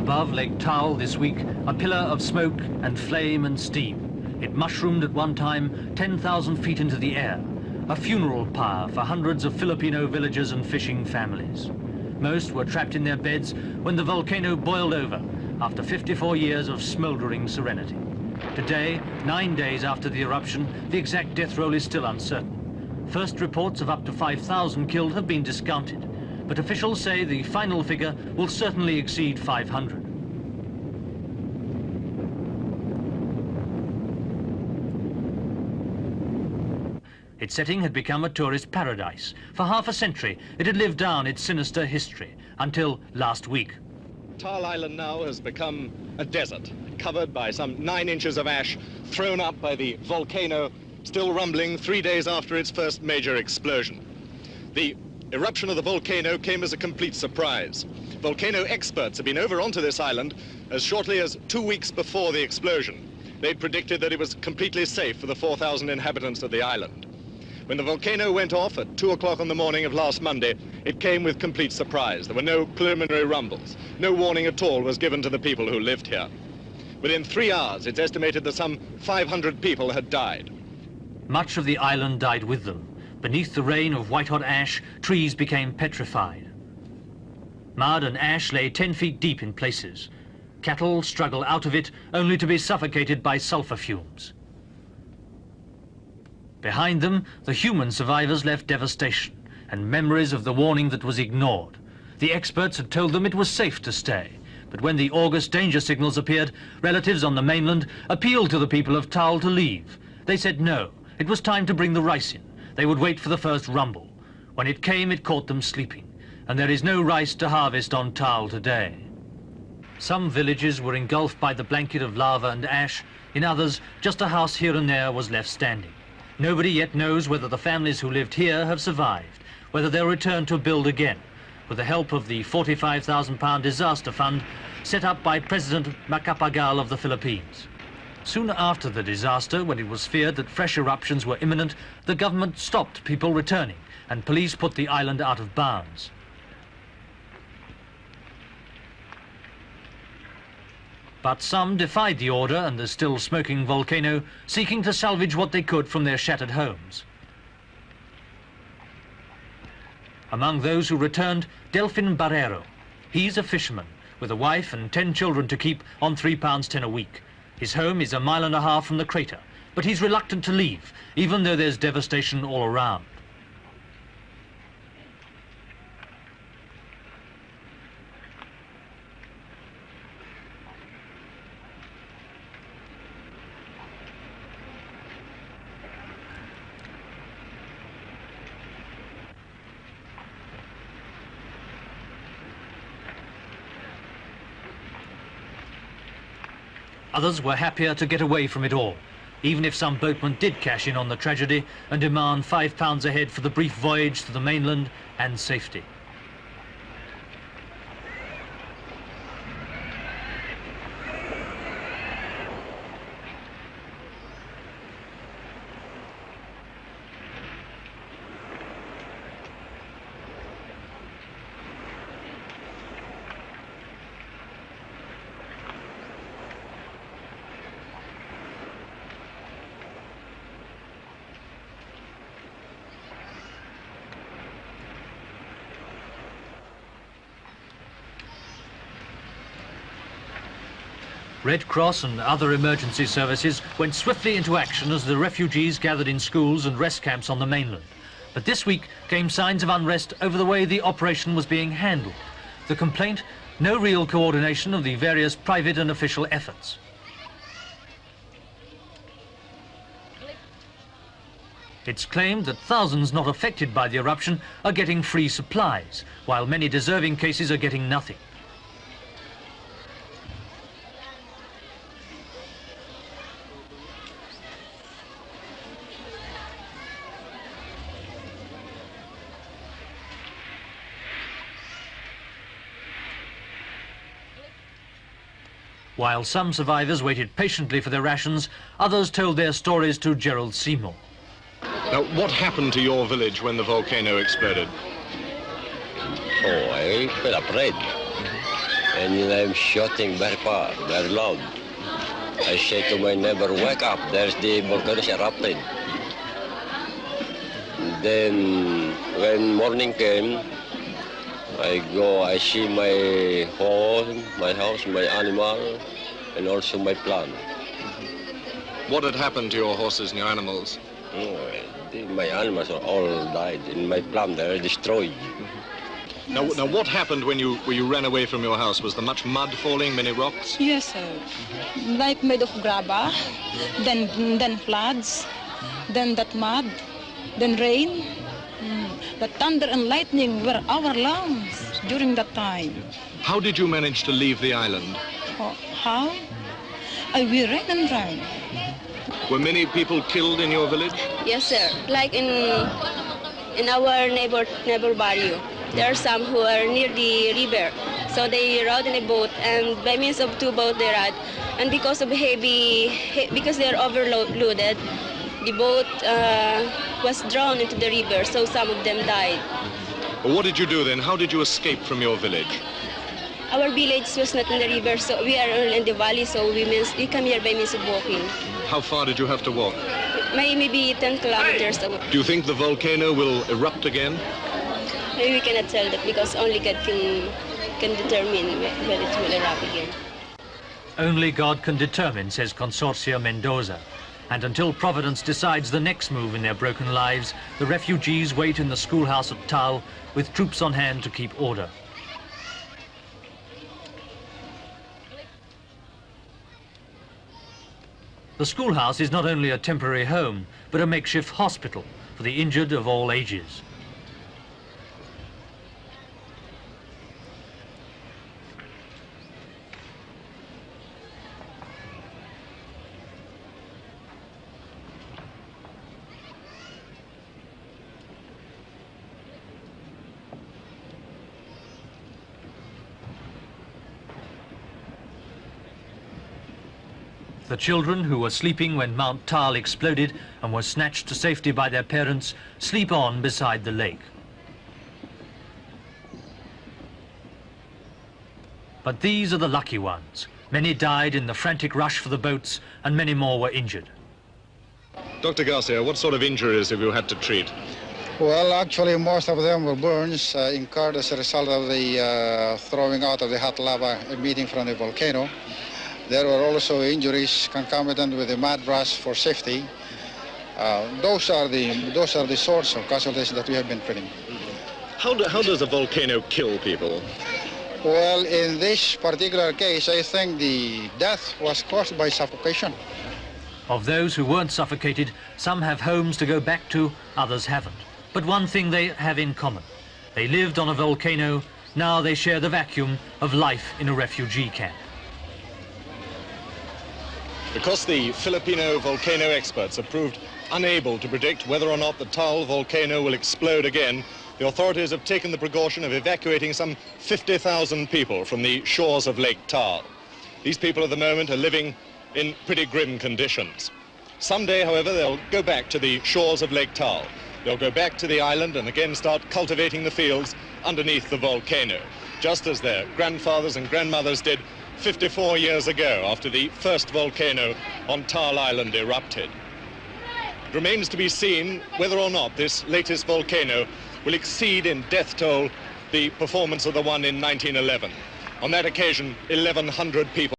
Above Lake Taal this week, a pillar of smoke and flame and steam. It mushroomed at one time 10,000 feet into the air, a funeral pyre for hundreds of Filipino villagers and fishing families. Most were trapped in their beds when the volcano boiled over after 54 years of smouldering serenity. Today, 9 days after the eruption, the exact death roll is still uncertain. First reports of up to 5,000 killed have been discounted, but officials say the final figure will certainly exceed 500. Its setting had become a tourist paradise. For half a century, it had lived down its sinister history, until last week. Taal Island now has become a desert, covered by some 9 inches of ash thrown up by the volcano, still rumbling 3 days after its first major explosion. The eruption of the volcano came as a complete surprise. Volcano experts have been over onto this island as shortly as 2 weeks before the explosion. They'd predicted that it was completely safe for the 4,000 inhabitants of the island. When the volcano went off at 2 o'clock on the morning of last Monday, it came with complete surprise. There were no preliminary rumbles. No warning at all was given to the people who lived here. Within 3 hours, it's estimated that some 500 people had died. Much of the island died with them. Beneath the rain of white-hot ash, trees became petrified. Mud and ash lay 10 feet deep in places. Cattle struggle out of it only to be suffocated by sulfur fumes. Behind them, the human survivors left devastation and memories of the warning that was ignored. The experts had told them it was safe to stay, but when the August danger signals appeared, relatives on the mainland appealed to the people of Taal to leave. They said no, it was time to bring the rice in. They would wait for the first rumble. When it came, it caught them sleeping, and there is no rice to harvest on Taal today. Some villages were engulfed by the blanket of lava and ash. In others, just a house here and there was left standing. Nobody yet knows whether the families who lived here have survived, whether they'll return to build again, with the help of the £45,000 disaster fund set up by President Macapagal of the Philippines. Soon after the disaster, when it was feared that fresh eruptions were imminent, the government stopped people returning, and police put the island out of bounds. But some defied the order and the still smoking volcano, seeking to salvage what they could from their shattered homes. Among those who returned, Delfin Barrero. He's a fisherman with a wife and 10 children to keep on £3.10 a week. His home is 1.5 miles from the crater, but he's reluctant to leave, even though there's devastation all around. Others were happier to get away from it all, even if some boatmen did cash in on the tragedy and demand £5 a head for the brief voyage to the mainland and safety. Red Cross and other emergency services went swiftly into action as the refugees gathered in schools and rest camps on the mainland. But this week came signs of unrest over the way the operation was being handled. The complaint, no real coordination of the various private and official efforts. It's claimed that thousands not affected by the eruption are getting free supplies, while many deserving cases are getting nothing. While some survivors waited patiently for their rations, others told their stories to Gerald Seymour. Now, what happened to your village when the volcano exploded? Oh, I felt afraid. and I'm shooting very far, very loud. I say to my neighbor, wake up, there's the volcano erupted. Then when morning came, I see my home, my house, my animal, and also my plant. What had happened to your horses and your animals? My animals are all died, and my plant they're destroyed. Now, what happened when you ran away from your house? Was there much mud falling, many rocks? Yes, sir. Like made of graba, then floods, then that mud, then rain. The thunder and lightning were our lungs during that time. How did you manage to leave the island? How? We ran and ran. Were many people killed in your village? Yes, sir. Like in our neighbor barrio, there are some who are near the river, so they rode in a boat, and by means of two boats they rode, and because of because they are overloaded, the boat was drawn into the river, so some of them died. Well, what did you do then? How did you escape from your village? Our village was not in the river, so we are in the valley, so we come here by means of walking. How far did you have to walk? Maybe 10 kilometers. Do you think the volcano will erupt again? We cannot tell that because only God can determine when it will erupt again. Only God can determine, says Consorcia Mendoza. And until Providence decides the next move in their broken lives, the refugees wait in the schoolhouse at Tal with troops on hand to keep order. The schoolhouse is not only a temporary home, but a makeshift hospital for the injured of all ages. The children who were sleeping when Mount Tal exploded and were snatched to safety by their parents sleep on beside the lake. But these are the lucky ones. Many died in the frantic rush for the boats, and many more were injured. Dr. Garcia, what sort of injuries have you had to treat? Well, actually, most of them were burns incurred as a result of the throwing out of the hot lava emitting from the volcano. There were also injuries concomitant with the mud brush for safety. Those are the sorts of casualties that we have been treating. How does a volcano kill people? Well, in this particular case, I think the death was caused by suffocation. Of those who weren't suffocated, some have homes to go back to, others haven't. But one thing they have in common. They lived on a volcano, now they share the vacuum of life in a refugee camp. Because the Filipino volcano experts have proved unable to predict whether or not the Tal volcano will explode again, the authorities have taken the precaution of evacuating some 50,000 people from the shores of Lake Tal. These people at the moment are living in pretty grim conditions. Someday, however, they'll go back to the shores of Lake Tal. They'll go back to the island and again start cultivating the fields underneath the volcano, just as their grandfathers and grandmothers did 54 years ago after the first volcano on Tal Island erupted. It remains to be seen whether or not this latest volcano will exceed in death toll the performance of the one in 1911. On that occasion, 1,100 people